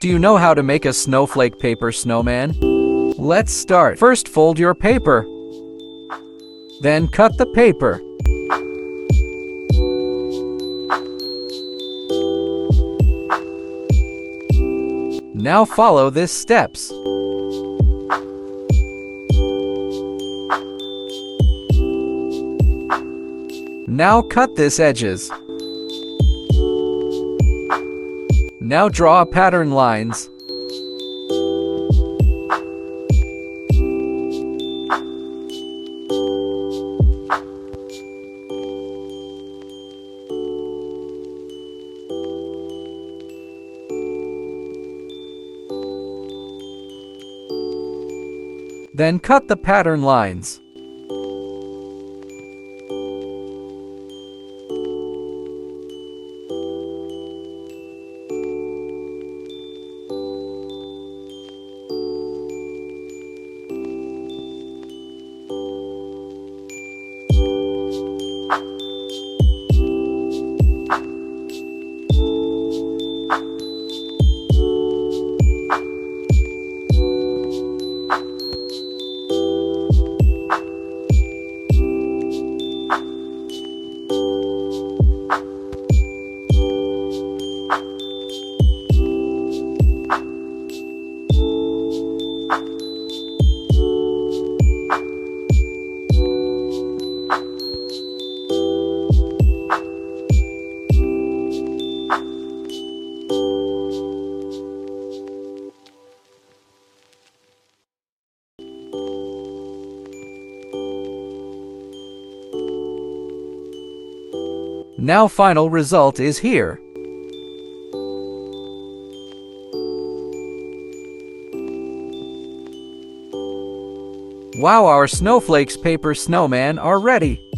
Do you know how to make a snowflake paper snowman? Let's start. First, fold your paper. Then cut the paper. Now follow these steps. Now cut these edges. Now draw pattern lines. Then cut the pattern lines. Now final result is here. Wow, our Snowflakes paper snowman are ready.